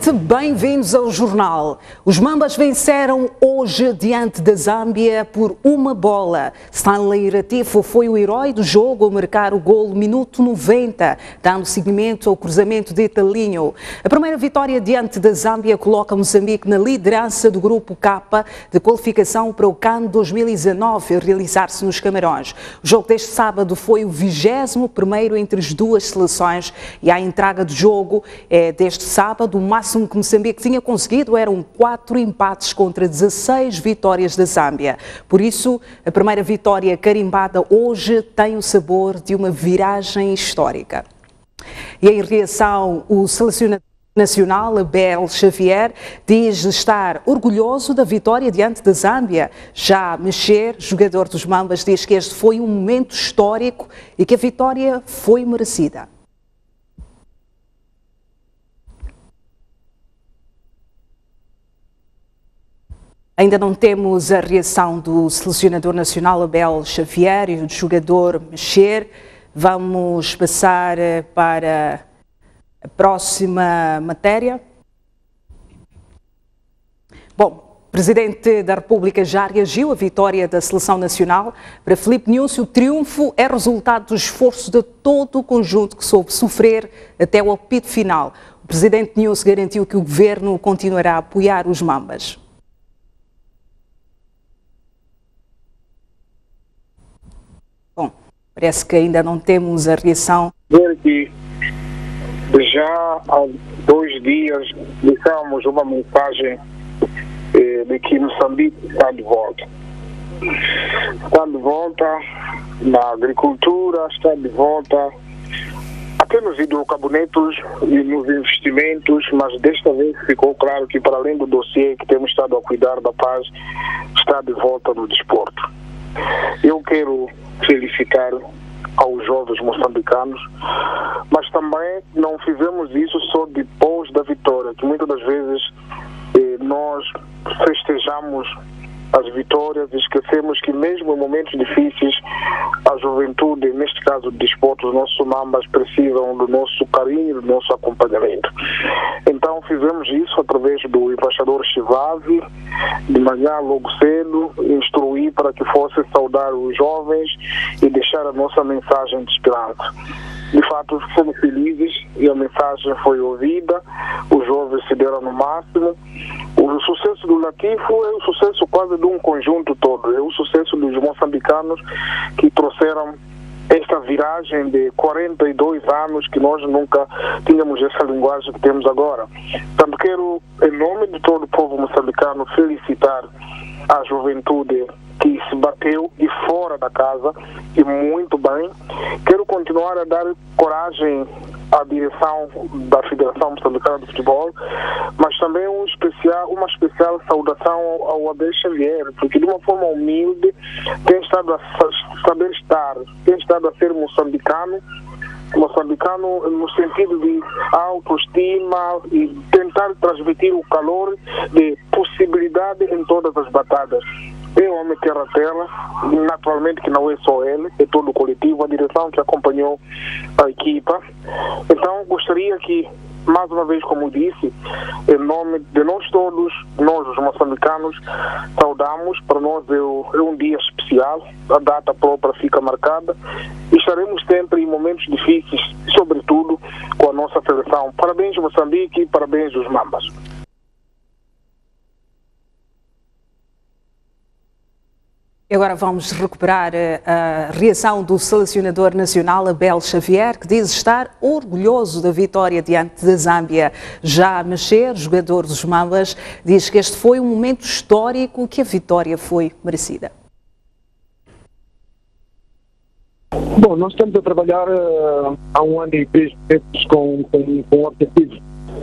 noite, bem-vindos ao jornal. Os Mambas venceram hoje diante da Zâmbia por 1 bola. Stanley Ratifo foi o herói do jogo ao marcar o golo minuto 90, dando seguimento ao cruzamento de Italinho. A primeira vitória diante da Zâmbia coloca Moçambique na liderança do grupo K de qualificação para o CAN 2019 a realizar-se nos Camarões. O jogo deste sábado foi o 21º entre as duas seleções e a entrega do jogo é deste sábado. O máximo que Moçambique tinha conseguido eram 4 empates contra 16 vitórias da Zâmbia. Por isso, a primeira vitória carimbada hoje tem o sabor de uma viragem histórica. E em reação, o selecionador nacional, Abel Xavier, diz estar orgulhoso da vitória diante da Zâmbia. Já Mexer, jogador dos Mambas, diz que este foi um momento histórico e que a vitória foi merecida. Ainda não temos a reação do selecionador nacional Abel Xavier e do jogador Mexer. Vamos passar para a próxima matéria. Bom, o Presidente da República já reagiu à vitória da Seleção Nacional. Para Filipe Nyusi, o triunfo é resultado do esforço de todo o conjunto que soube sofrer até o apito final. O Presidente Nyusi garantiu que o Governo continuará a apoiar os Mambas. Bom, parece que ainda não temos a reação. Já há 2 dias deixamos uma mensagem de que Moçambique está de volta. Está de volta na agricultura, está de volta até nos hidrocarbonetos e nos investimentos, mas desta vez ficou claro que, para além do dossiê que temos estado a cuidar da paz, está de volta no desporto. Eu quero felicitar aos jovens moçambicanos, mas também não fizemos isso só depois da vitória, que muitas das vezes nós festejamos as vitórias e esquecemos que mesmo em momentos difíceis a juventude, neste caso do desporto, os nossos Mambas precisam do nosso carinho, do nosso acompanhamento. Então fizemos isso através do embaixador Chivazi, de manhã logo cedo, instruir para que fosse saudar os jovens e deixar a nossa mensagem de esperança. De fato, fomos felizes e a mensagem foi ouvida, os jovens se deram no máximo. O sucesso do Latifo é o sucesso quase de um conjunto todo, é o sucesso dos moçambicanos que trouxeram esta viragem de 42 anos que nós nunca tínhamos essa linguagem que temos agora. Portanto, quero, em nome de todo o povo moçambicano, felicitar a juventude que se bateu e fora da casa, e muito bem. Quero continuar a dar coragem à direção da Federação Moçambicana de Futebol, mas também uma especial saudação ao Abel Xavier, porque de uma forma humilde tem estado a saber estar, tem estado a ser moçambicano no sentido de autoestima e tentar transmitir o calor de possibilidade em todas as batatas. É um homem terra a terra, naturalmente que não é só ele, é todo o coletivo, a direção que acompanhou a equipa. Então gostaria que, mais uma vez, como disse, em nome de nós todos, nós os moçambicanos, saudamos. Para nós é um dia especial, a data própria fica marcada e estaremos sempre em momentos difíceis, sobretudo com a nossa seleção. Parabéns Moçambique e parabéns os Mambas. Agora vamos recuperar a reação do selecionador nacional Abel Xavier, que diz estar orgulhoso da vitória diante da Zâmbia. Já Mexer, jogador dos Mambas, diz que este foi um momento histórico, que a vitória foi merecida. Bom, nós estamos a trabalhar há 1 ano e 3 meses com objetivos.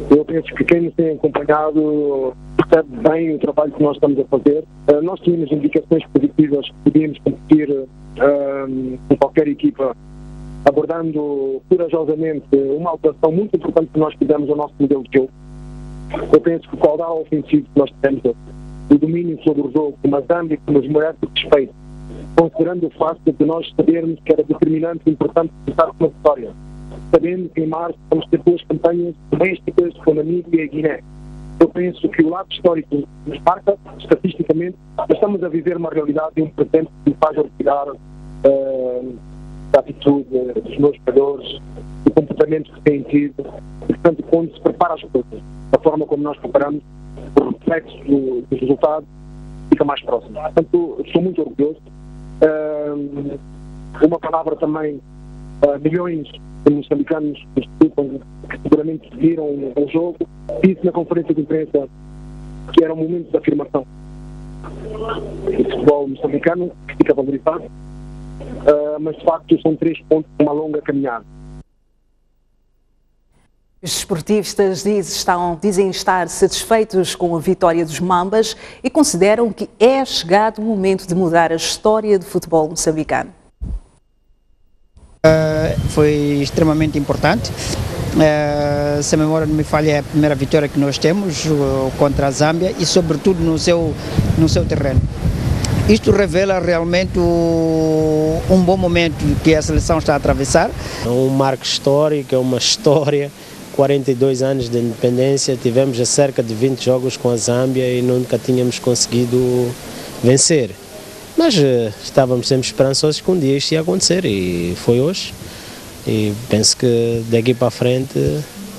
Eu penso que quem nos tem acompanhado percebe bem o trabalho que nós estamos a fazer. Nós tínhamos indicações positivas que podíamos competir com qualquer equipa, abordando corajosamente uma alteração muito importante que nós fizemos ao nosso modelo de jogo. Eu penso que o caudal ofensivo que nós temos, o domínio sobre o jogo, uma Zâmbia que nos merece respeito, considerando o facto de nós sabermos que era determinante e importante começar com uma vitória. Sabendo que em março vamos ter 2 campanhas domésticas com a Namíbia e a Guiné. Eu penso que o lado histórico nos marca, estatisticamente, estamos a viver uma realidade e um presente que me faz orgulhar da atitude dos meus jogadores, do comportamento que têm tido, e, portanto, quando se prepara as coisas, da forma como nós preparamos, o reflexo dos resultados fica mais próximo. Portanto, estou muito orgulhoso. Uma palavra também, milhões de moçambicanos que seguramente viram o jogo, disse na conferência de imprensa que era um momento de afirmação. O futebol moçambicano fica valorizado, mas de facto são 3 pontos de uma longa caminhada. Os desportistas dizem estar satisfeitos com a vitória dos Mambas e consideram que é chegado o momento de mudar a história do futebol moçambicano. Foi extremamente importante. Se a memória não me falha, é a primeira vitória que nós temos contra a Zâmbia e sobretudo no seu terreno. Isto revela realmente um bom momento que a seleção está a atravessar. É um marco histórico, é uma história. 42 anos de independência, tivemos a cerca de 20 jogos com a Zâmbia e nunca tínhamos conseguido vencer. Mas estávamos sempre esperançosos que um dia isto ia acontecer e foi hoje. E penso que daqui para a frente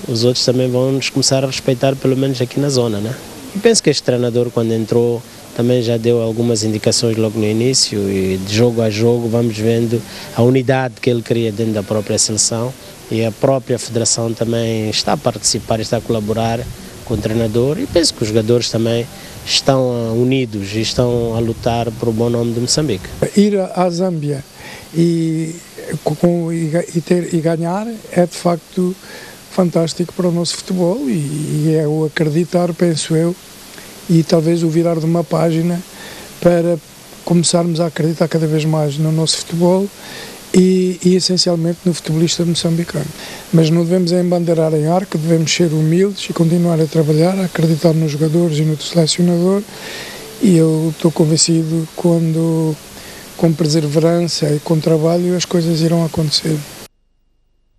os outros também vão nos começar a respeitar, pelo menos aqui na zona, né? E penso que este treinador, quando entrou, também já deu algumas indicações logo no início e de jogo a jogo vamos vendo a unidade que ele cria dentro da própria seleção. E a própria federação também está a participar, está a colaborar com o treinador e penso que os jogadores também estão unidos e estão a lutar por o bom nome de Moçambique. Ir à Zâmbia e ganhar é de facto fantástico para o nosso futebol e é o acreditar, penso eu, e talvez o virar de uma página para começarmos a acreditar cada vez mais no nosso futebol e essencialmente no futebolista moçambicano. Mas não devemos embandeirar em arco, devemos ser humildes e continuar a trabalhar, a acreditar nos jogadores e no selecionador, e eu estou convencido que com perseverança e com trabalho as coisas irão acontecer.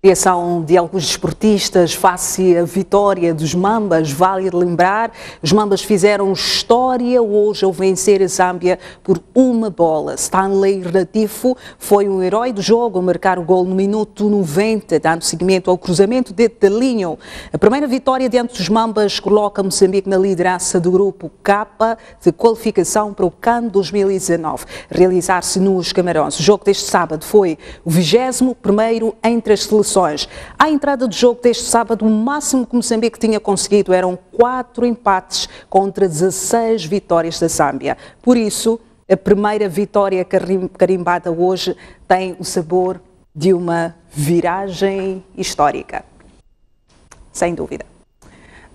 A reação de alguns desportistas face à vitória dos Mambas, vale lembrar, os Mambas fizeram história hoje ao vencer a Zâmbia por 1-bola. Stanley Ratifo foi um herói do jogo a marcar o gol no minuto 90, dando seguimento ao cruzamento de Telinho. A primeira vitória diante dos Mambas coloca Moçambique na liderança do grupo K de qualificação para o CAN 2019, realizar-se nos Camarões. O jogo deste sábado foi o 21º entre as seleções. À entrada do jogo deste sábado, o máximo que Moçambique tinha conseguido eram 4 empates contra 16 vitórias da Zâmbia. Por isso, a primeira vitória carimbada hoje tem o sabor de uma viragem histórica. Sem dúvida.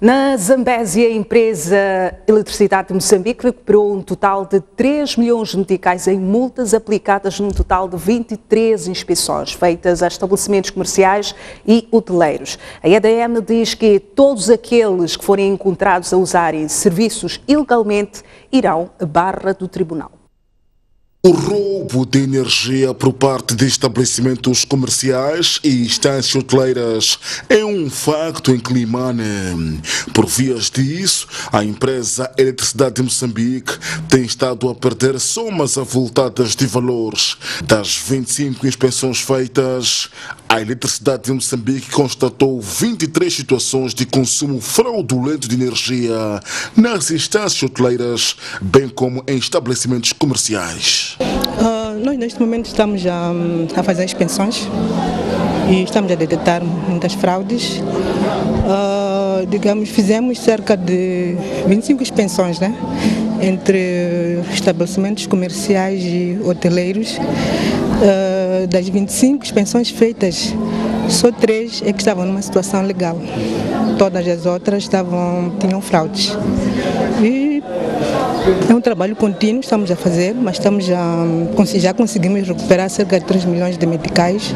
Na Zambésia, a empresa Eletricidade de Moçambique recuperou um total de 3 milhões de meticais em multas aplicadas num total de 23 inspeções feitas a estabelecimentos comerciais e hoteleiros. A EDM diz que todos aqueles que forem encontrados a usarem serviços ilegalmente irão à barra do tribunal. O roubo de energia por parte de estabelecimentos comerciais e instâncias hoteleiras é um facto em Climane. Por vias disso, a empresa Eletricidade de Moçambique tem estado a perder somas avultadas de valores. Das 25 inspeções feitas, a Eletricidade de Moçambique constatou 23 situações de consumo fraudulento de energia nas instâncias hoteleiras, bem como em estabelecimentos comerciais. Nós neste momento estamos a fazer inspeções e estamos a detectar muitas fraudes. Digamos, fizemos cerca de 25 inspeções, né? Entre estabelecimentos comerciais e hoteleiros. Das 25 inspeções feitas, só 3 é que estavam numa situação legal. Todas as outras tinham fraudes. E é um trabalho contínuo, estamos a fazer, mas já conseguimos recuperar cerca de 3 milhões de meticais.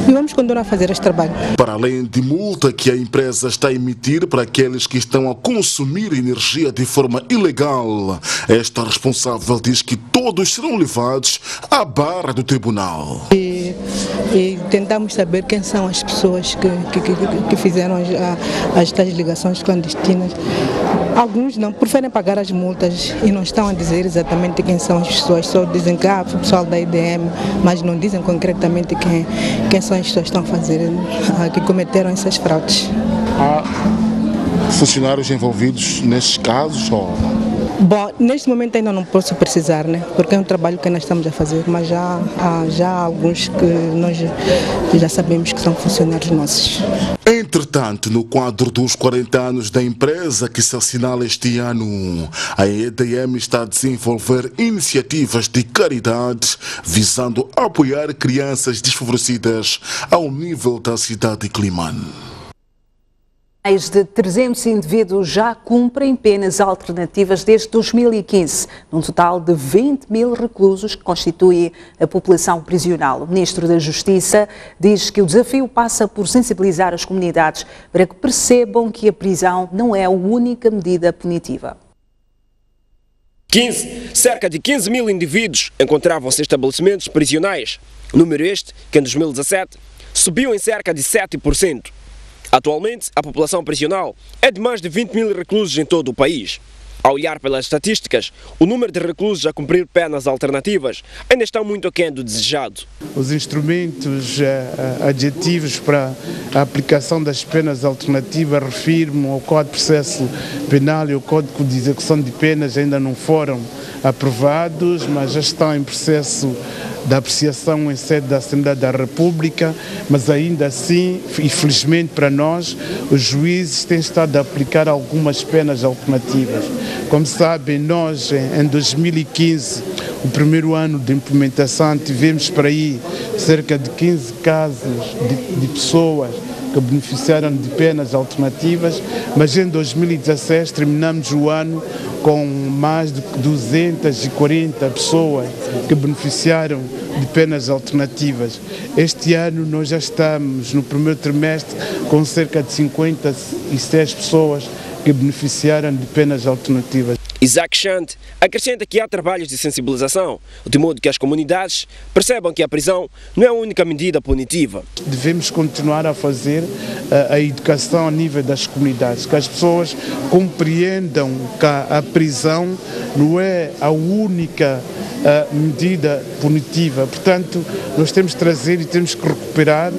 E vamos continuar a fazer este trabalho. Para além de multa que a empresa está a emitir para aqueles que estão a consumir energia de forma ilegal, esta responsável diz que todos serão levados à barra do tribunal. E e tentamos saber quem são as pessoas que fizeram as tais ligações clandestinas. Alguns não preferem pagar as multas e não estão a dizer exatamente quem são as pessoas, só dizem que foi o pessoal da IDM, mas não dizem concretamente quem são as pessoas que estão a fazer, que cometeram essas fraudes. Há funcionários envolvidos nesses casos? Ou... Bom, neste momento ainda não posso precisar, né? Porque é um trabalho que nós estamos a fazer, mas já há alguns que nós já sabemos que são funcionários nossos. Entretanto, no quadro dos 40 anos da empresa que se assinala este ano, a EDM está a desenvolver iniciativas de caridade visando apoiar crianças desfavorecidas ao nível da cidade de Climane. Mais de 300 indivíduos já cumprem penas alternativas desde 2015, num total de 20 mil reclusos que constitui a população prisional. O Ministro da Justiça diz que o desafio passa por sensibilizar as comunidades para que percebam que a prisão não é a única medida punitiva. Cerca de 15 mil indivíduos encontravam-se em estabelecimentos prisionais. Número este que em 2017 subiu em cerca de 7%. Atualmente, a população prisional é de mais de 20 mil reclusos em todo o país. Ao olhar pelas estatísticas, o número de reclusos a cumprir penas alternativas ainda está muito aquém do desejado. Os instrumentos adjetivos para a aplicação das penas alternativas refirmam ao Código de Processo Penal e ao Código de Execução de Penas ainda não foram aprovados, mas já estão em processo de apreciação em sede da Assembleia da República, mas ainda assim, infelizmente para nós, os juízes têm estado a aplicar algumas penas alternativas. Como sabem, nós em 2015, o primeiro ano de implementação, tivemos para aí cerca de 15 casos de pessoas que beneficiaram de penas alternativas, mas em 2016 terminamos o ano com mais de 240 pessoas que beneficiaram de penas alternativas. Este ano nós já estamos no primeiro trimestre com cerca de 56 pessoas que beneficiaram de penas alternativas. Isaac Chante acrescenta que há trabalhos de sensibilização, de modo que as comunidades percebam que a prisão não é a única medida punitiva. Devemos continuar a fazer a educação a nível das comunidades, que as pessoas compreendam que a prisão não é a única medida punitiva. Portanto, nós temos que trazer e temos que recuperar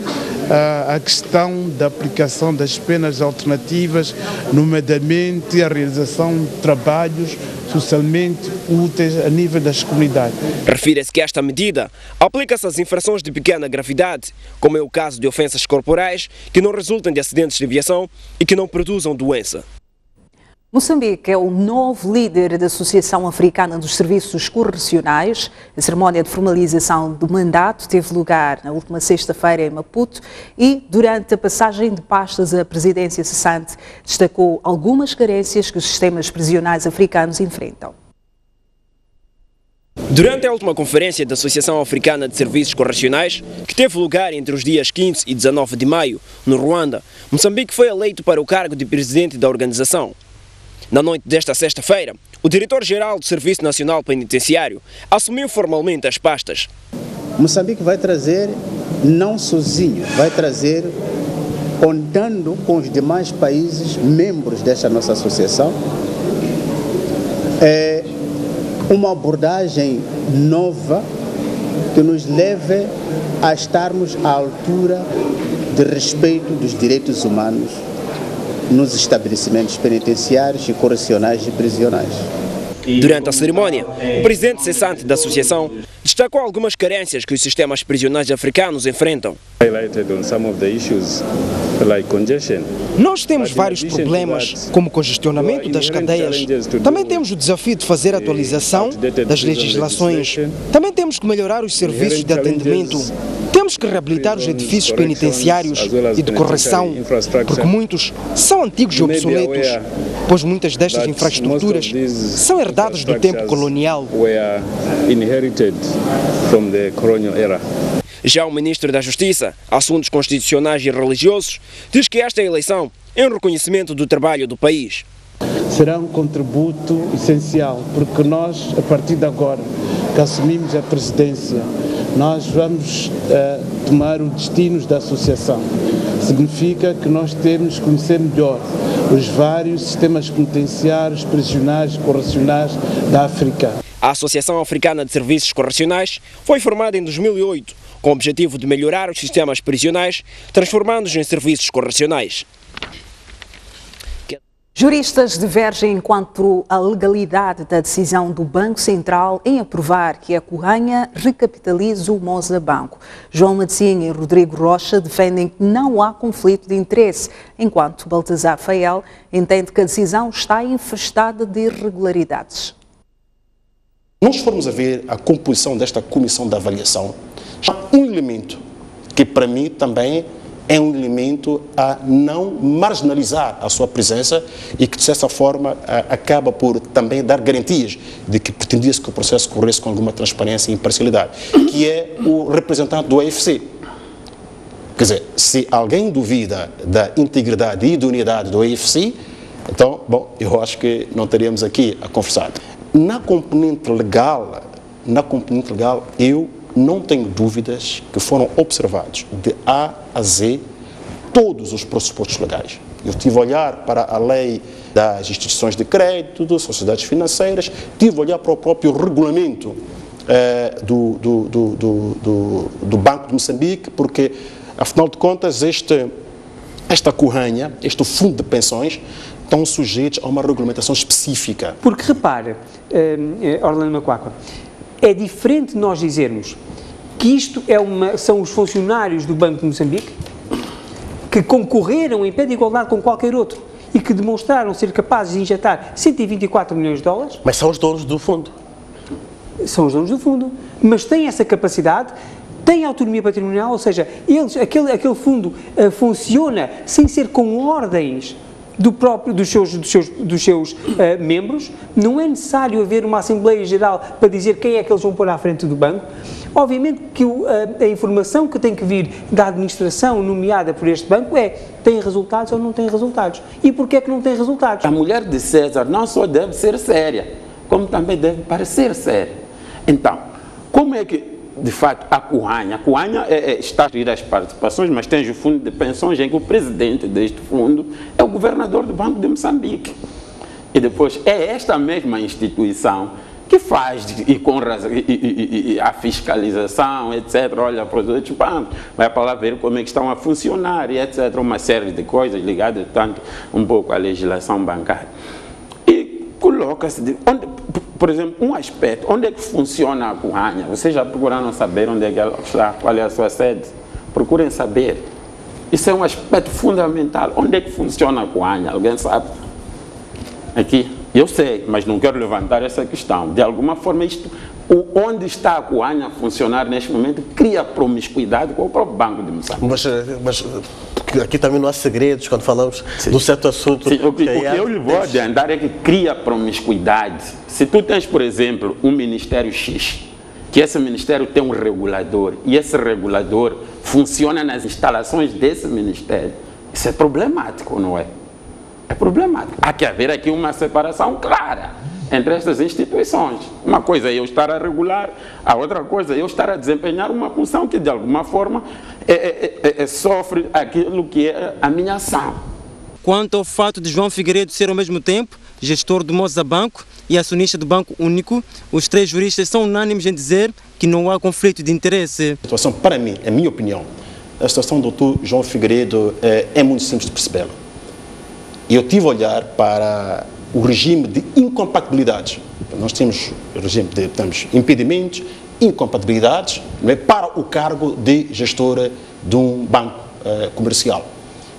a questão da aplicação das penas alternativas, nomeadamente a realização de trabalhos socialmente úteis a nível das comunidades. Refere-se que esta medida aplica-se às infrações de pequena gravidade, como é o caso de ofensas corporais que não resultam de acidentes de aviação e que não produzam doença. Moçambique é o novo líder da Associação Africana dos Serviços Correcionais. A cerimónia de formalização do mandato teve lugar na última sexta-feira em Maputo e, durante a passagem de pastas, a presidência cessante destacou algumas carências que os sistemas prisionais africanos enfrentam. Durante a última conferência da Associação Africana de Serviços Correcionais, que teve lugar entre os dias 15 e 19 de maio, no Ruanda, Moçambique foi eleito para o cargo de presidente da organização. Na noite desta sexta-feira, o diretor-geral do Serviço Nacional Penitenciário assumiu formalmente as pastas. Moçambique vai trazer, não sozinho, vai trazer, contando com os demais países membros desta nossa associação, uma abordagem nova que nos leve a estarmos à altura de respeito dos direitos humanos nos estabelecimentos penitenciários e correcionais e prisionais. Durante a cerimónia, o presidente cessante da associação destacou algumas carências que os sistemas prisionais africanos enfrentam. Nós temos vários problemas, como o congestionamento das cadeias. Também temos o desafio de fazer a atualização das legislações. Também temos que melhorar os serviços de atendimento. Temos que reabilitar os edifícios penitenciários e de correção, porque muitos são antigos e obsoletos, pois muitas destas infraestruturas são herdadas do tempo colonial. Já o ministro da Justiça, Assuntos Constitucionais e Religiosos, diz que esta eleição é um reconhecimento do trabalho do país. Será um contributo essencial, porque nós, a partir de agora, que assumimos a presidência, nós vamos tomar os destinos da associação. Significa que nós temos que conhecer melhor os vários sistemas penitenciários, prisionais e correcionais da África. A Associação Africana de Serviços Correcionais foi formada em 2008, com o objetivo de melhorar os sistemas prisionais, transformando-os em serviços correcionais. Juristas divergem quanto à legalidade da decisão do Banco Central em aprovar que a Corranha recapitalize o Moza Banco. João Madecinha e Rodrigo Rocha defendem que não há conflito de interesse, enquanto Baltazar Fael entende que a decisão está infestada de irregularidades. Nós formos a ver a composição desta comissão de avaliação, há um elemento que para mim também é um elemento a não marginalizar a sua presença e que, de certa forma, acaba por também dar garantias de que pretendia-se que o processo corresse com alguma transparência e imparcialidade, que é o representante do AFC. Quer dizer, se alguém duvida da integridade e idoneidade do AFC, então, bom, eu acho que não estaríamos aqui a conversar. Na componente legal, eu não tenho dúvidas que foram observados de A a Z todos os pressupostos legais. Eu tive a olhar para a lei das instituições de crédito, das sociedades financeiras, tive a olhar para o próprio regulamento do Banco de Moçambique, porque, afinal de contas, esta Corranha, este fundo de pensões, estão sujeitos a uma regulamentação específica. Porque, repare, Orlando Macuacua, é diferente nós dizermos que isto são os funcionários do Banco de Moçambique que concorreram em pé de igualdade com qualquer outro e que demonstraram ser capazes de injetar 124 milhões de dólares. Mas são os donos do fundo. São os donos do fundo, mas têm essa capacidade, têm autonomia patrimonial, ou seja, aquele fundo funciona sem ser com ordens dos seus membros. Não é necessário haver uma Assembleia Geral para dizer quem é que eles vão pôr à frente do banco. Obviamente que a informação que tem que vir da administração nomeada por este banco tem resultados ou não tem resultados. E porquê é que não tem resultados? A mulher de César não só deve ser séria, como também deve parecer séria. Então, como é que, de fato, a Corranha está a gerir as participações, mas tem o fundo de pensões em que o presidente deste fundo é o governador do Banco de Moçambique. E depois é esta mesma instituição que faz a fiscalização, etc., olha para os outros bancos, vai para lá ver como é que estão a funcionar, e etc., uma série de coisas ligadas tanto um pouco à legislação bancária. E coloca-se, por exemplo, um aspecto, onde é que funciona a Corranha? Vocês já procuraram saber onde é que ela está, qual é a sua sede? Procurem saber. Isso é um aspecto fundamental. Onde é que funciona a Corranha? Alguém sabe? Aqui. Eu sei, mas não quero levantar essa questão. De alguma forma, onde está a Corranha a funcionar neste momento cria promiscuidade com o próprio Banco de Moçambique. Mas aqui também não há segredos quando falamos do certo assunto. Sim, o que eu lhe vou adiantar é que cria promiscuidade. Se tu tens, por exemplo, um Ministério X, que esse Ministério tem um regulador, e esse regulador funciona nas instalações desse Ministério, isso é problemático, não é? É problemático. Há que haver aqui uma separação clara entre estas instituições. Uma coisa é eu estar a regular, a outra coisa é eu estar a desempenhar uma função que, de alguma forma, sofre aquilo que é a minha ação. Quanto ao fato de João Figueiredo ser, ao mesmo tempo, gestor do Moza Banco e acionista do Banco Único, os três juristas são unânimes em dizer que não há conflito de interesse. A situação, para mim, é a minha opinião, a situação do Dr. João Figueiredo é muito simples de percebê-la. Eu tive a olhar para o regime de incompatibilidades. Nós temos impedimentos, incompatibilidades, para o cargo de gestor de um banco comercial.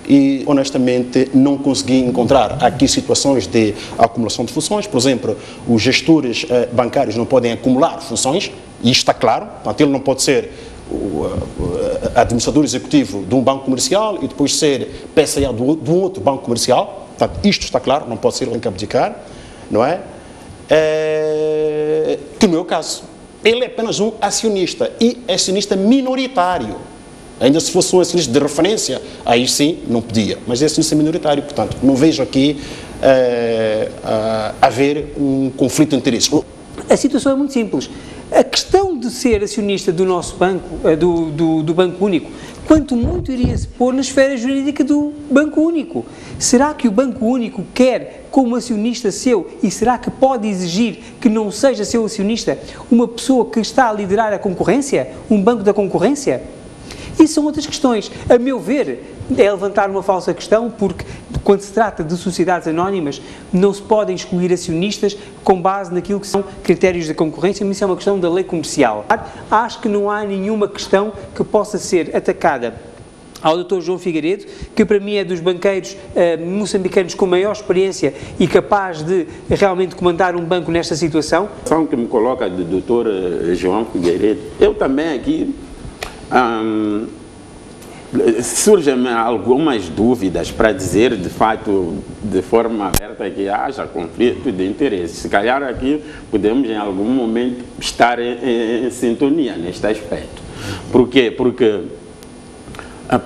E, honestamente, não consegui encontrar aqui situações de acumulação de funções. Por exemplo, os gestores bancários não podem acumular funções, e isto está claro. Portanto, ele não pode ser o administrador executivo de um banco comercial e depois ser PCA de um outro banco comercial. Portanto, isto está claro, não pode ser ele que abdicar, não é? Que não é o caso. Ele é apenas um acionista e acionista minoritário. Ainda se fosse um acionista de referência, aí sim não podia, mas é acionista minoritário, portanto, não vejo aqui haver um conflito de interesses. A situação é muito simples. A questão de ser acionista do nosso banco, do Banco Único, quanto muito iria se pôr na esfera jurídica do Banco Único. Será que o Banco Único quer, como acionista seu, e será que pode exigir que não seja seu acionista uma pessoa que está a liderar a concorrência, um banco da concorrência? Isso são outras questões. A meu ver, é levantar uma falsa questão, porque quando se trata de sociedades anónimas, não se podem excluir acionistas com base naquilo que são critérios da concorrência, mas isso é uma questão da lei comercial. Acho que não há nenhuma questão que possa ser atacada ao Dr. João Figueiredo, que para mim é dos banqueiros moçambicanos com maior experiência e capaz de realmente comandar um banco nesta situação. A questão que me coloca do Dr. João Figueiredo, eu também aqui surgem algumas dúvidas para dizer de fato de forma aberta que haja conflito de interesses. Se calhar aqui podemos em algum momento estar em sintonia neste aspecto. Por quê? Porque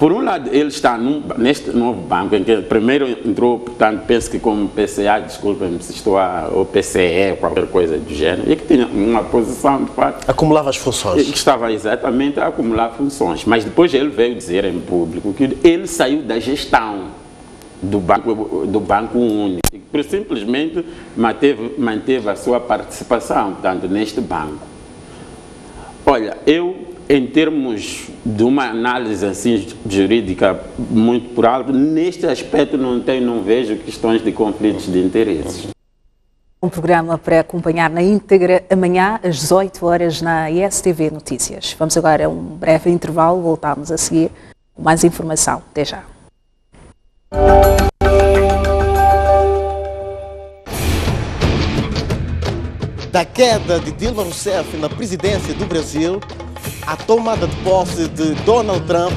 por um lado, ele está neste novo banco, em que primeiro entrou, portanto, penso que como PCA, desculpem-me se estou ou PCE, qualquer coisa do gênero, e que tinha uma posição, de fato... Acumulava as funções. Que estava exatamente a acumular funções. Mas depois ele veio dizer em público que ele saiu da gestão do Banco Único, e simplesmente manteve a sua participação, portanto, neste banco. Olha, em termos de uma análise assim, jurídica muito por alto, neste aspecto não vejo questões de conflitos de interesses. Um programa para acompanhar na íntegra amanhã às 18 horas na ISTV Notícias. Vamos agora a um breve intervalo, voltamos a seguir com mais informação. Até já. Da queda de Dilma Rousseff na presidência do Brasil, a tomada de posse de Donald Trump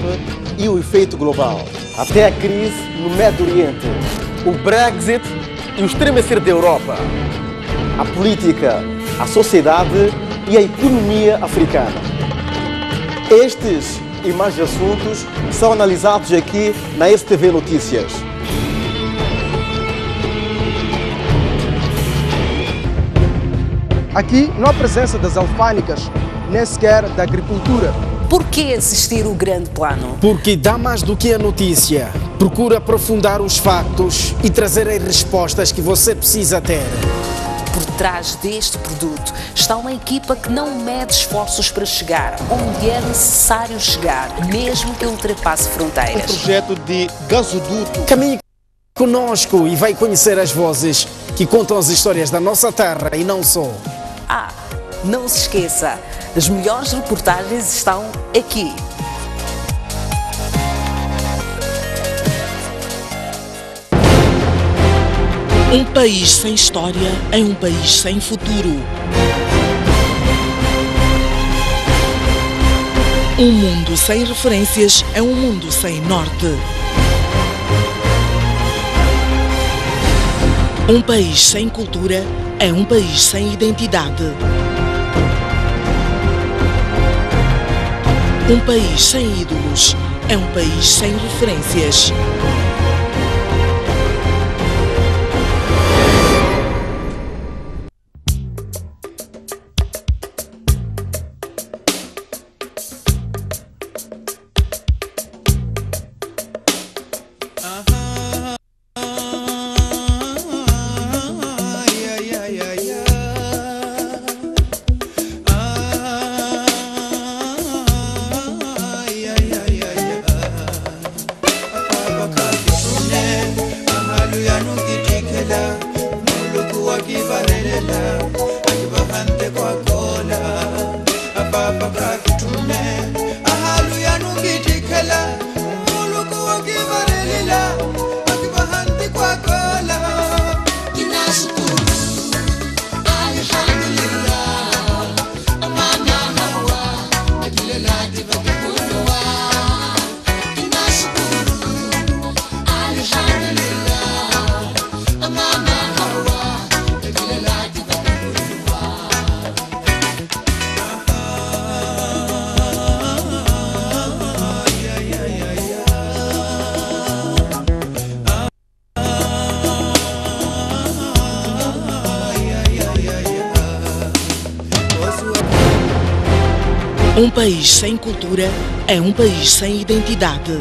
e o efeito global. Até a crise no Médio Oriente, o Brexit e o estremecer da Europa. A política, a sociedade e a economia africana. Estes e mais assuntos são analisados aqui na STV Notícias. Aqui não há presença das alfândegas, nem sequer da agricultura. Por que assistir o grande plano? Porque dá mais do que a notícia. Procura aprofundar os factos e trazer as respostas que você precisa ter. Por trás deste produto está uma equipa que não mede esforços para chegar onde é necessário chegar, mesmo que ultrapasse fronteiras. Um projeto de gasoduto. Caminhe conosco e vai conhecer as vozes que contam as histórias da nossa terra e não só. Não se esqueça, as melhores reportagens estão aqui. Um país sem história é um país sem futuro. Um mundo sem referências é um mundo sem norte. Um país sem cultura é um país sem identidade. Um país sem ídolos é um país sem referências. Um país sem cultura é um país sem identidade.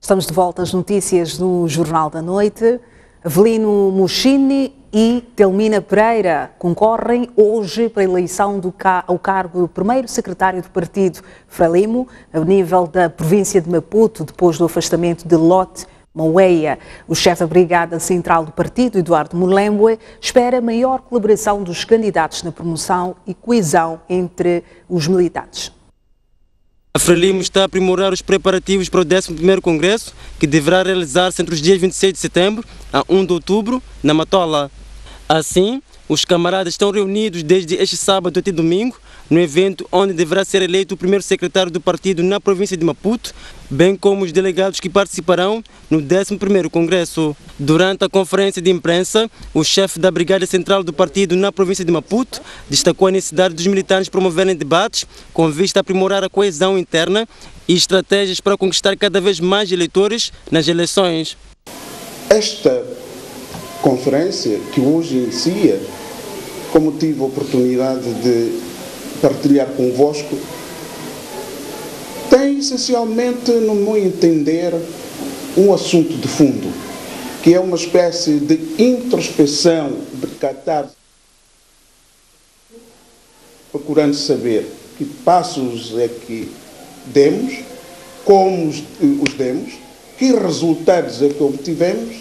Estamos de volta às notícias no Jornal da Noite. Avelino Mochini e Telmina Pereira concorrem hoje para a eleição ao cargo de primeiro secretário do partido Frelimo, a nível da província de Maputo, depois do afastamento de Lot Maueia. O chefe da Brigada Central do partido, Eduardo Mulembwe, espera maior colaboração dos candidatos na promoção e coesão entre os militantes. A Frelimo está a aprimorar os preparativos para o 11º Congresso, que deverá realizar-se entre os dias 26 de setembro a 1 de outubro, na Matola. Assim, os camaradas estão reunidos desde este sábado até domingo, no evento onde deverá ser eleito o primeiro secretário do partido na província de Maputo, bem como os delegados que participarão no 11º Congresso. Durante a conferência de imprensa, o chefe da Brigada Central do partido na província de Maputo destacou a necessidade dos militantes promoverem debates com vista a aprimorar a coesão interna e estratégias para conquistar cada vez mais eleitores nas eleições. Esta conferência que hoje inicia, como tive a oportunidade de partilhar convosco, tem essencialmente, no meu entender, um assunto de fundo, que é uma espécie de introspeção, de catarse, procurando saber que passos é que demos, como os demos, que resultados é que obtivemos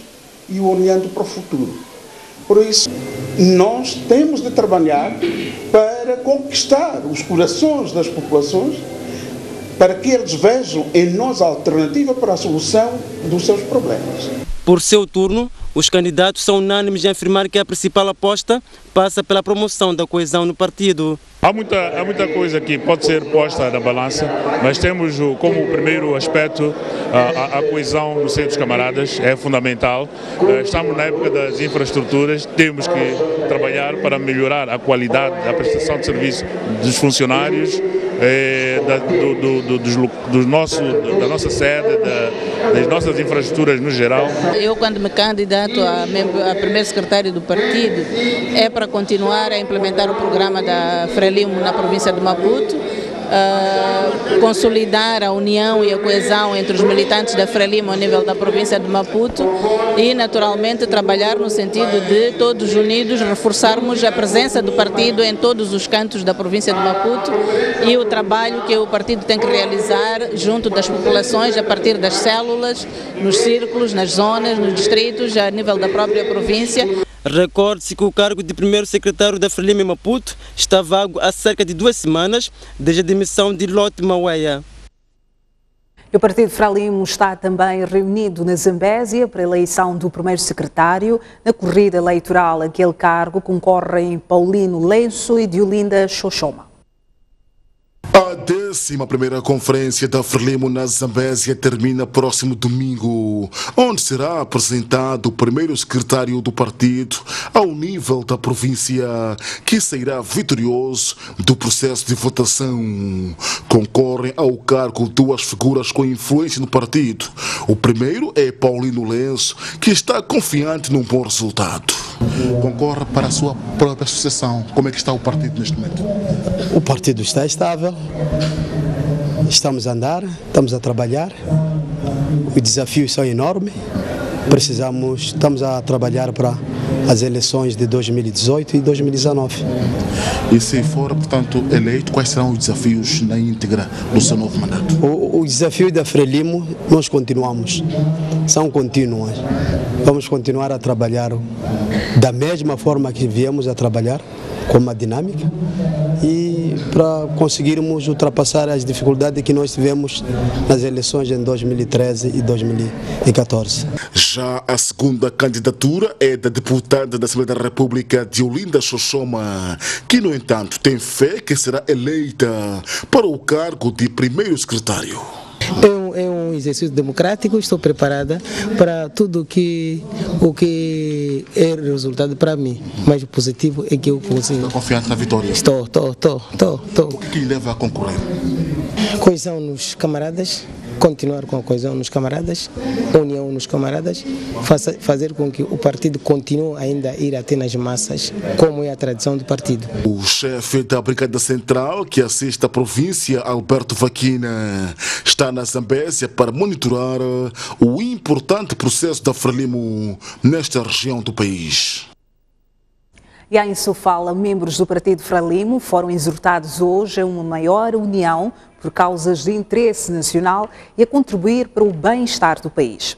e olhando para o futuro. Por isso, nós temos de trabalhar para conquistar os corações das populações, para que eles vejam em nós a alternativa para a solução dos seus problemas. Por seu turno, os candidatos são unânimes em afirmar que a principal aposta passa pela promoção da coesão no partido. Há muita coisa que pode ser posta na balança, mas temos como primeiro aspecto a coesão no seio dos camaradas, é fundamental. Estamos na época das infraestruturas, temos que trabalhar para melhorar a qualidade da prestação de serviço dos funcionários, da nossa sede, das nossas infraestruturas no geral. Eu, quando me candidato a primeiro secretário do partido, é para continuar a implementar o programa da Frelimo na província de Maputo, consolidar a união e a coesão entre os militantes da Frelimo a nível da província de Maputo e, naturalmente, trabalhar no sentido de todos unidos reforçarmos a presença do partido em todos os cantos da província de Maputo e o trabalho que o partido tem que realizar junto das populações a partir das células, nos círculos, nas zonas, nos distritos, a nível da própria província. Recorde-se que o cargo de primeiro secretário da Frelimo em Maputo está vago há cerca de 2 semanas, desde a demissão de Lot Maueia. O partido Frelimo está também reunido na Zambésia para a eleição do primeiro secretário. Na corrida eleitoral, aquele cargo concorrem Paulino Lenço e Diolinda Xoxoma. A 11ª Conferência da Frelimo na Zambésia termina próximo domingo, onde será apresentado o primeiro secretário do partido ao nível da província, que sairá vitorioso do processo de votação. Concorrem ao cargo 2 figuras com influência no partido. O primeiro é Paulino Lenço, que está confiante num bom resultado. Concorre para a sua própria sucessão. Como é que está o partido neste momento? O partido está estável, estamos a andar, estamos a trabalhar, os desafios são enormes, estamos a trabalhar para as eleições de 2018 e 2019. E se for, portanto, eleito, quais serão os desafios na íntegra do seu novo mandato? Os desafios da Frelimo, nós continuamos, são contínuos. Vamos continuar a trabalhar da mesma forma que viemos a trabalhar, com uma dinâmica, e para conseguirmos ultrapassar as dificuldades que nós tivemos nas eleições em 2013 e 2014. Já a segunda candidatura é da deputada da Assembleia da República, Diolinda Xoxoma, que, no entanto, tem fé que será eleita para o cargo de primeiro secretário. É um exercício democrático, estou preparada para tudo o que é resultado para mim. Mas o positivo é que eu consigo. Está confiante na vitória? Estou. O que lhe leva a concorrer? Coesão nos camaradas, continuar com a coesão nos camaradas, união nos camaradas, fazer com que o partido continue ainda a ir até nas massas, como é a tradição do partido. O chefe da Brigada Central, que assiste a província, Alberto Vaquina, está na Zambésia para monitorar o importante processo da Frelimo nesta região do país. E em Sofala, membros do Partido Frelimo foram exortados hoje a uma maior união por causas de interesse nacional e a contribuir para o bem-estar do país.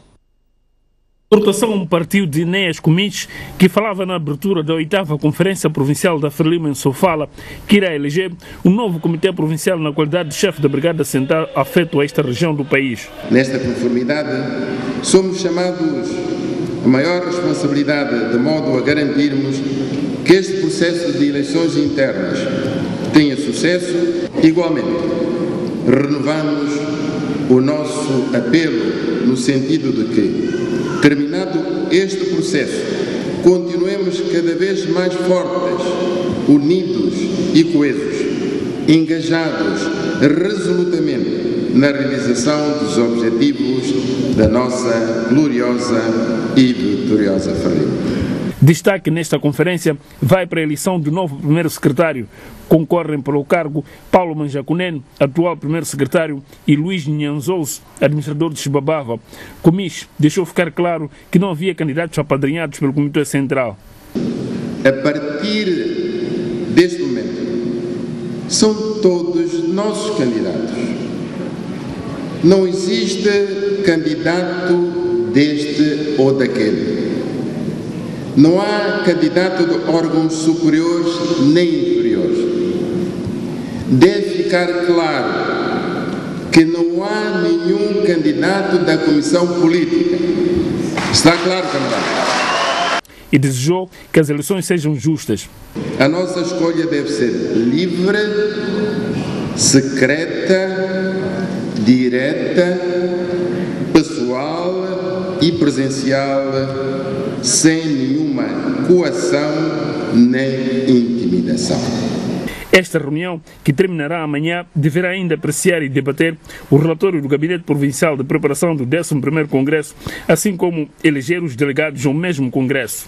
A exortação partiu de Enéas Comites, que falava na abertura da 8ª Conferência Provincial da Frelimo em Sofala, que irá eleger um novo Comitê Provincial na qualidade de chefe da Brigada Central afeto a esta região do país. Nesta conformidade, somos chamados a maior responsabilidade de modo a garantirmos que este processo de eleições internas tenha sucesso. Igualmente, renovamos o nosso apelo no sentido de que, terminado este processo, continuemos cada vez mais fortes, unidos e coesos, engajados resolutamente na realização dos objetivos da nossa gloriosa e vitoriosa Frelimo. Destaque nesta conferência vai para a eleição do novo primeiro secretário. Concorrem para o cargo Paulo Manjacunen, atual primeiro secretário, e Luís Nhanzous, administrador de Chibabava. Comis deixou ficar claro que não havia candidatos apadrinhados pelo Comitê Central. A partir deste momento, são todos nossos candidatos. Não existe candidato deste ou daquele. Não há candidato de órgãos superiores nem inferiores. Deve ficar claro que não há nenhum candidato da Comissão Política. Está claro, camarada? E desejou que as eleições sejam justas. A nossa escolha deve ser livre, secreta, direta, pessoal e presencial, sem nenhuma coação nem intimidação. Esta reunião, que terminará amanhã, deverá ainda apreciar e debater o relatório do Gabinete Provincial de Preparação do 11º Congresso, assim como eleger os delegados ao mesmo Congresso.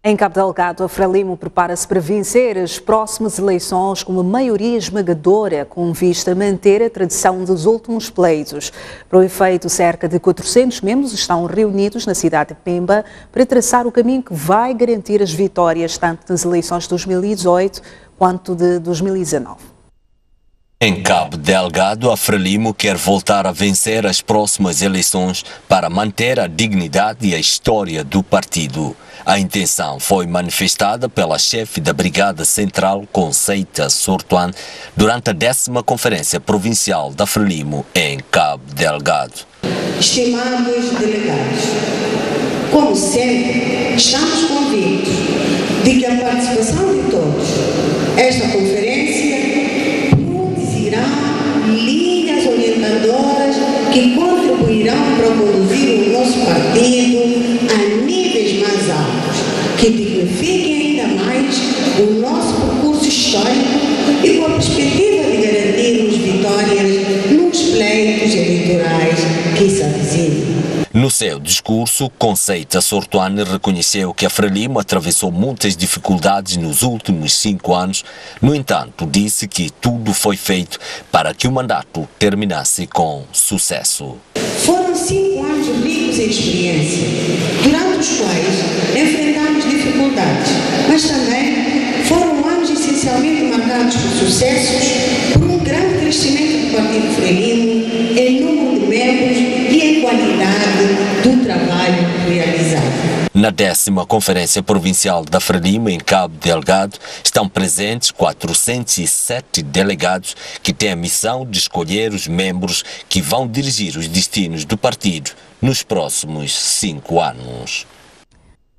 Em Cabo Delgado, a Frelimo prepara-se para vencer as próximas eleições com uma maioria esmagadora, com vista a manter a tradição dos últimos pleitos. Para o efeito, cerca de 400 membros estão reunidos na cidade de Pemba para traçar o caminho que vai garantir as vitórias tanto nas eleições de 2018 quanto de 2019. Em Cabo Delgado, a Frelimo quer voltar a vencer as próximas eleições para manter a dignidade e a história do partido. A intenção foi manifestada pela chefe da Brigada Central, Conceita Sortuan, durante a 10ª Conferência Provincial da Frelimo em Cabo Delgado. Estimados delegados, como sempre, estamos convictos de que a participação de todos, esta conferência produzirá linhas orientadoras que contribuirão para conduzir o nosso partido a níveis mais altos, que dignifiquem ainda mais o nosso percurso histórico e com a perspectiva de garantirmos vitórias nos pleitos eleitorais que se avizinham. No seu discurso, Conceita Sortuane reconheceu que a Frelimo atravessou muitas dificuldades nos últimos 5 anos. No entanto, disse que tudo foi feito para que o mandato terminasse com sucesso. Foram 5 anos ricos em experiência, durante os quais enfrentamos dificuldades, mas também foram anos essencialmente marcados por sucessos, por um grande crescimento do Partido Frelimo em número de membros e em qualidade do trabalho realizado. Na 10ª Conferência Provincial da Frelimo em Cabo Delgado estão presentes 407 delegados que têm a missão de escolher os membros que vão dirigir os destinos do partido nos próximos 5 anos.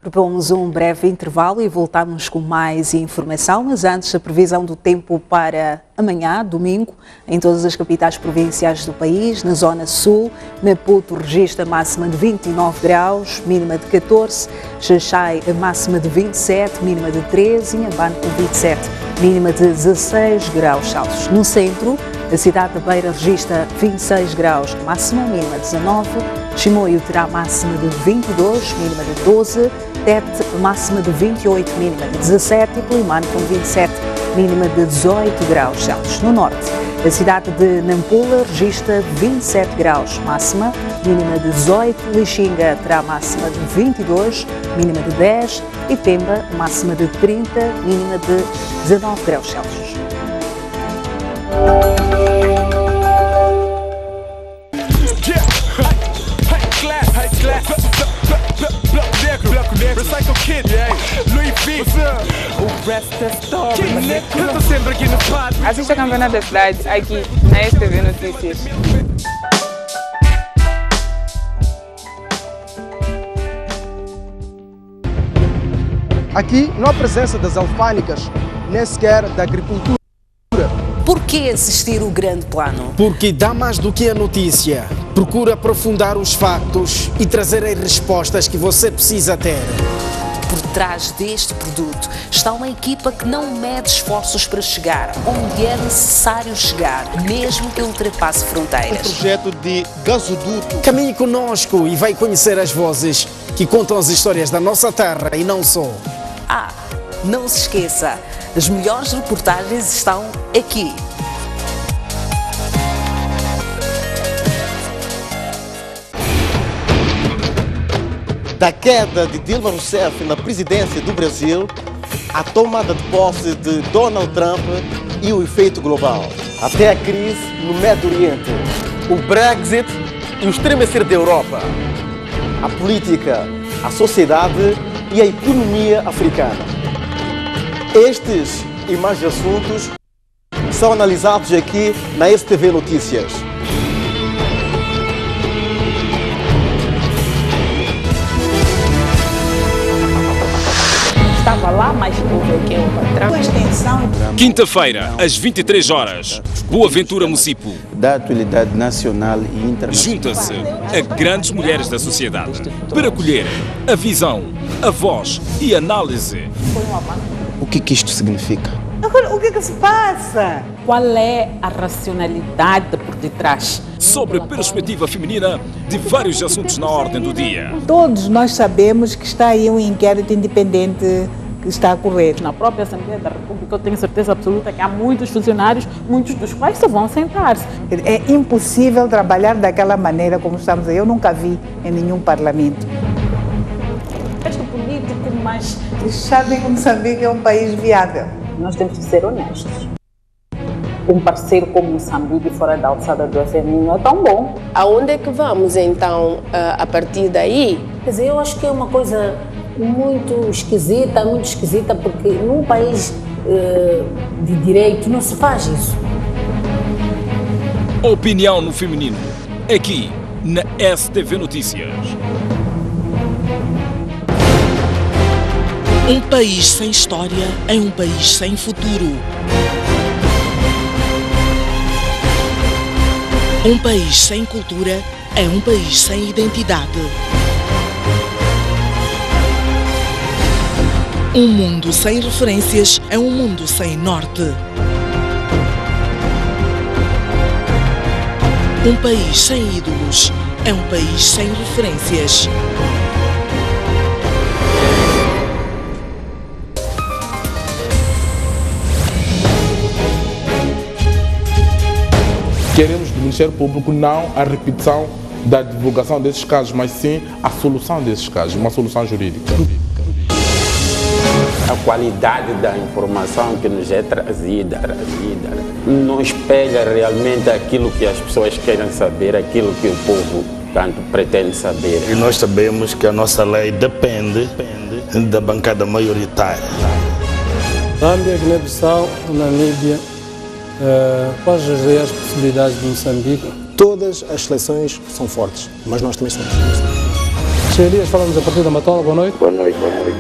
Propomos um breve intervalo e voltamos com mais informação, mas antes a previsão do tempo para amanhã, domingo, em todas as capitais provinciais do país. Na zona sul, Maputo registra máxima de 29 graus, mínima de 14, Xaixai a máxima de 27, mínima de 13, Inhambane com 27, mínima de 16 graus Celsius. No centro, A cidade de Beira registra 26 graus, máxima mínima 19. Chimoio terá máxima de 22, mínima de 12. Tete, máxima de 28, mínima de 17. E Climane com 27, mínima de 18 graus Celsius. No norte, a cidade de Nampula registra 27 graus, máxima, mínima de 18. Lixinga terá máxima de 22, mínima de 10. E Pemba, máxima de 30, mínima de 19 graus Celsius. Assista a Campeonato da Cidade aqui na STV Notícias. Aqui não há presença das alfândegas, nem sequer da agricultura. Por que assistir o grande plano? Porque dá mais do que a notícia. Procura aprofundar os factos e trazer as respostas que você precisa ter. Por trás deste produto está uma equipa que não mede esforços para chegar onde é necessário chegar, mesmo que ultrapasse fronteiras. Um projeto de gasoduto. Caminhe conosco e vai conhecer as vozes que contam as histórias da nossa terra e não só. Ah, não se esqueça, as melhores reportagens estão aqui. Da queda de Dilma Rousseff na presidência do Brasil, à tomada de posse de Donald Trump e o efeito global, até a crise no Médio Oriente, o Brexit e o estremecer da Europa, a política, a sociedade e a economia africana. Estes e mais assuntos são analisados aqui na STV Notícias. Estava lá mais povo que eu, patrão. Extensão. Quinta-feira, às 23 horas, Boa Ventura Mucipo. Da atualidade nacional e internacional. Junta-se a grandes mulheres da sociedade para colher a visão, a voz e a análise. O que isto significa? Agora, o que se passa? Qual é a racionalidade por detrás? Sobre a perspectiva feminina de vários assuntos na ordem do dia. Todos nós sabemos que está aí um inquérito independente que está a correr. Na própria Assembleia da República, eu tenho certeza absoluta que há muitos funcionários, muitos dos quais só vão sentar-se. É impossível trabalhar daquela maneira como estamos aí. Eu nunca vi em nenhum parlamento. Este político, mas sabem que Moçambique é um país viável. Nós temos que ser honestos. Um parceiro como Moçambique fora da alçada do FMI não é tão bom. Aonde é que vamos então a partir daí? Quer dizer, eu acho que é uma coisa muito esquisita, porque num país de direito não se faz isso. Opinião no feminino, aqui na STV Notícias. Um país sem história é um país sem futuro. Um país sem cultura é um país sem identidade. Um mundo sem referências é um mundo sem norte. Um país sem ídolos é um país sem referências. Queremos do Ministério Público não a repetição da divulgação desses casos, mas sim a solução desses casos, uma solução jurídica. A qualidade da informação que nos é trazida não espelha realmente aquilo que as pessoas querem saber, aquilo que o povo tanto pretende saber. E nós sabemos que a nossa lei depende da bancada maioritária. Zâmbia, Guiné-Bissau, Namíbia, quais as reais possibilidades de Moçambique? Todas as seleções são fortes, mas nós também somos. Sr. Elias, falamos a partir da Matola, boa noite. Boa noite, boa noite.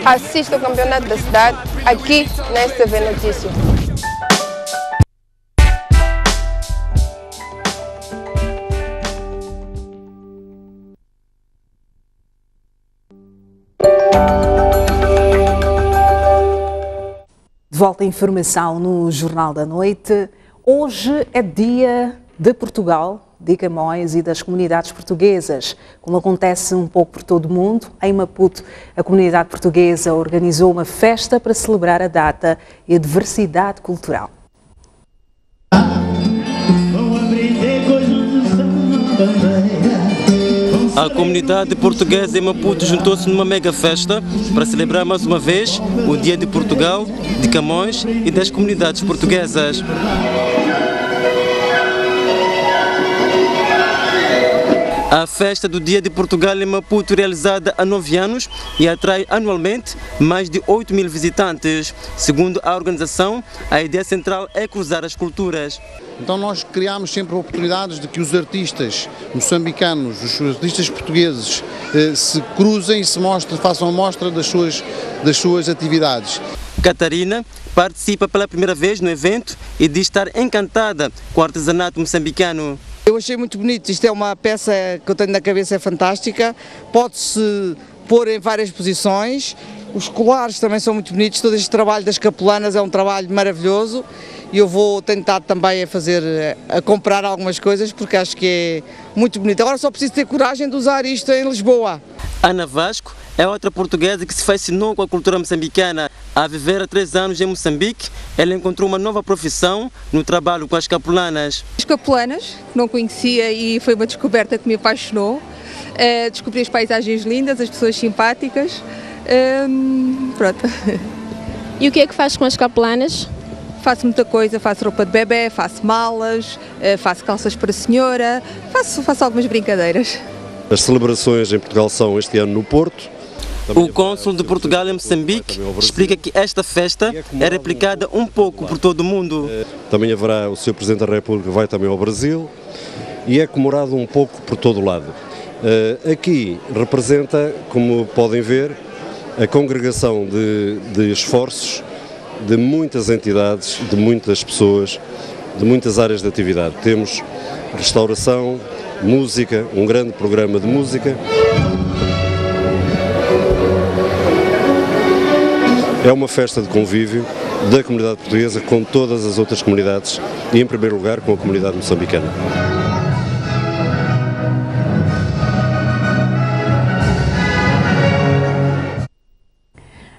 Assista o Campeonato da Cidade aqui na STV Notícias. De volta à informação no Jornal da Noite. Hoje é dia de Portugal, de Camões e das comunidades portuguesas. Como acontece um pouco por todo o mundo, em Maputo, a comunidade portuguesa organizou uma festa para celebrar a data e a diversidade cultural. A comunidade portuguesa em Maputo juntou-se numa mega festa para celebrar mais uma vez o Dia de Portugal, de Camões e das comunidades portuguesas. A festa do Dia de Portugal em Maputo, realizada há 9 anos e atrai anualmente mais de 8 mil visitantes. Segundo a organização, a ideia central é cruzar as culturas. Então nós criamos sempre oportunidades de que os artistas moçambicanos, os artistas portugueses, se cruzem e se mostrem, façam a mostra das suas atividades. Catarina participa pela primeira vez no evento e diz estar encantada com o artesanato moçambicano. Eu achei muito bonito, isto é uma peça que eu tenho na cabeça, é fantástica, pode-se pôr em várias posições, os colares também são muito bonitos, todo este trabalho das capelanas é um trabalho maravilhoso e eu vou tentar também a comprar algumas coisas porque acho que é muito bonito. Agora só preciso ter coragem de usar isto em Lisboa. Ana Vasco é outra portuguesa que se fascinou com a cultura moçambicana. A viver há 3 anos em Moçambique, ela encontrou uma nova profissão no trabalho com as capelanas. As capelanas, não conhecia e foi uma descoberta que me apaixonou. Descobri as paisagens lindas, as pessoas simpáticas. Pronto. E o que é que faz com as capelanas? Faço muita coisa, faço roupa de bebê, faço malas, faço calças para a senhora, faço algumas brincadeiras. As celebrações em Portugal são este ano no Porto. O cônsul de Portugal em Moçambique explica que esta festa é replicada um pouco por todo o mundo. Também haverá o Sr. Presidente da República, vai também ao Brasil e é comemorado um pouco por todo o lado. Aqui representa, como podem ver, a congregação de esforços de muitas entidades, de muitas pessoas, de muitas áreas de atividade. Temos restauração, música, um grande programa de música. É uma festa de convívio da comunidade portuguesa com todas as outras comunidades e, em primeiro lugar, com a comunidade moçambicana.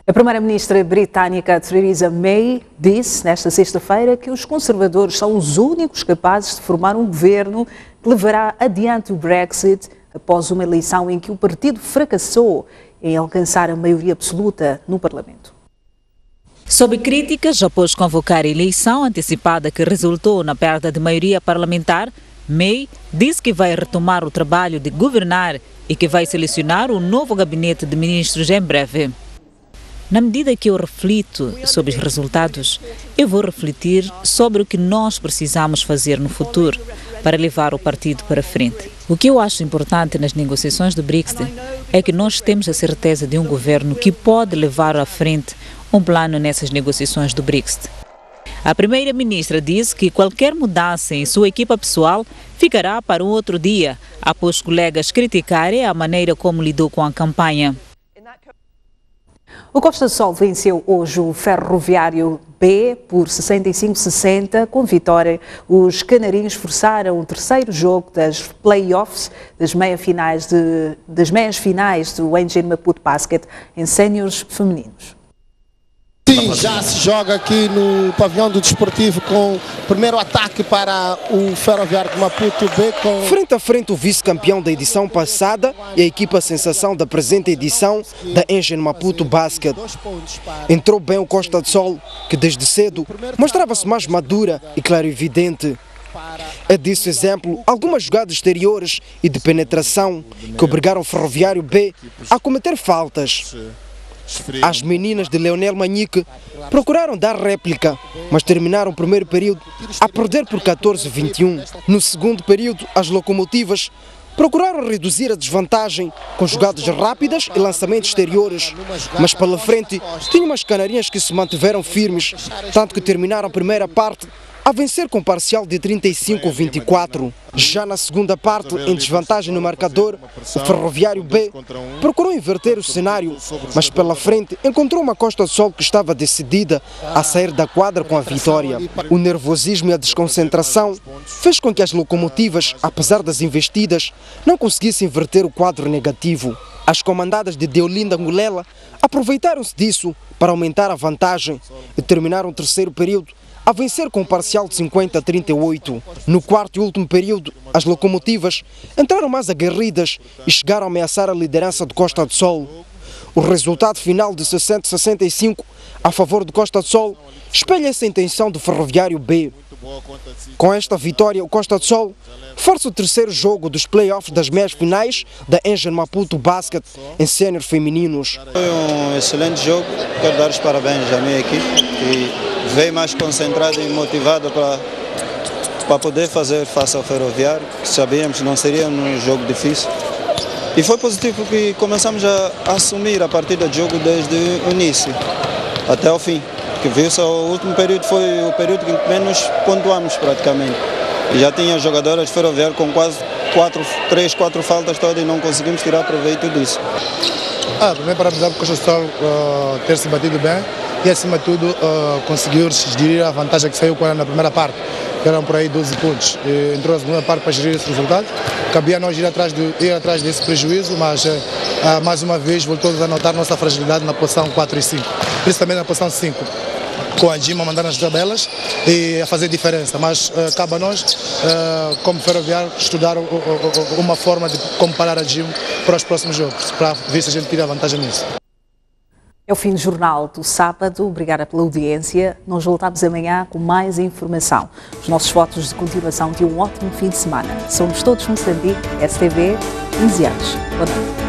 A primeira-ministra britânica Theresa May disse nesta sexta-feira que os conservadores são os únicos capazes de formar um governo que levará adiante o Brexit após uma eleição em que o partido fracassou em alcançar a maioria absoluta no Parlamento. Sob críticas após convocar a eleição antecipada que resultou na perda de maioria parlamentar, May disse que vai retomar o trabalho de governar e que vai selecionar um novo gabinete de ministros em breve. Na medida que eu reflito sobre os resultados, eu vou refletir sobre o que nós precisamos fazer no futuro para levar o partido para frente. O que eu acho importante nas negociações do Brexit é que nós temos a certeza de um governo que pode levar à frente um plano nessas negociações do Brexit. A primeira-ministra disse que qualquer mudança em sua equipa pessoal ficará para um outro dia, após colegas criticarem a maneira como lidou com a campanha. O Costa do Sol venceu hoje o Ferroviário B por 65-60 com vitória. Os canarinhos forçaram o terceiro jogo das play-offs das meias finais do Engine Maputo Basket em séniores femininos. Sim, já se joga aqui no pavilhão do Desportivo com o primeiro ataque para o Ferroviário de Maputo B. Frente a frente o vice-campeão da edição passada e a equipa sensação da presente edição da Engine Maputo Basket. Entrou bem o Costa do Sol, que desde cedo mostrava-se mais madura e clarividente. É disso exemplo algumas jogadas exteriores e de penetração que obrigaram o Ferroviário B a cometer faltas. As meninas de Leonel Manique procuraram dar réplica, mas terminaram o primeiro período a perder por 14-21. No segundo período, as locomotivas procuraram reduzir a desvantagem com jogadas rápidas e lançamentos exteriores, mas pela frente tinham umas canarinhas que se mantiveram firmes, tanto que terminaram a primeira parte a vencer com parcial de 35-24. Já na segunda parte, em desvantagem no marcador, o Ferroviário B procurou inverter o cenário, mas pela frente encontrou uma Costa do Sol que estava decidida a sair da quadra com a vitória. O nervosismo e a desconcentração fez com que as locomotivas, apesar das investidas, não conseguissem inverter o quadro negativo. As comandadas de Deolinda Angulela aproveitaram-se disso para aumentar a vantagem e terminaram o terceiro período a vencer com um parcial de 50-38. No quarto e último período, as locomotivas entraram mais aguerridas e chegaram a ameaçar a liderança de Costa do Sol. O resultado final de 60-65 a favor de Costa do Sol espelha essa intenção do Ferroviário B. Com esta vitória, o Costa do Sol força o terceiro jogo dos play-offs das meias finais da Engen Maputo Basket em sénior femininos. Foi um excelente jogo, quero dar os parabéns à minha equipe, que veio mais concentrada e motivada para poder fazer face ao Ferroviário, que sabíamos que não seria um jogo difícil. E foi positivo porque começamos a assumir a partida de jogo desde o início até o fim. Que viu-se o último período foi o período que menos pontuamos praticamente. E já tinha jogadoras de Ferroviário com quase 3-4 faltas todas e não conseguimos tirar proveito disso. Primeiro parabenizar o Costa do Sol ter se batido bem e acima de tudo conseguiu gerir a vantagem que saiu na primeira parte, que eram por aí 12 pontos. E entrou na segunda parte para gerir esse resultado. Cabia a nós ir atrás desse prejuízo, mas mais uma vez voltamos a notar nossa fragilidade na posição 4 e 5, principalmente na posição 5. Com a Dima a mandar nas tabelas e a fazer diferença, mas cabe a nós, como Ferroviário, estudar uma forma de comparar a Dima para os próximos jogos, para ver se a gente tira vantagem nisso. É o fim do Jornal do Sábado. Obrigada pela audiência. Nós voltamos amanhã com mais informação. Os nossos votos de continuação de um ótimo fim de semana. Somos todos Moçambique, STV, 15 anos. Boa noite.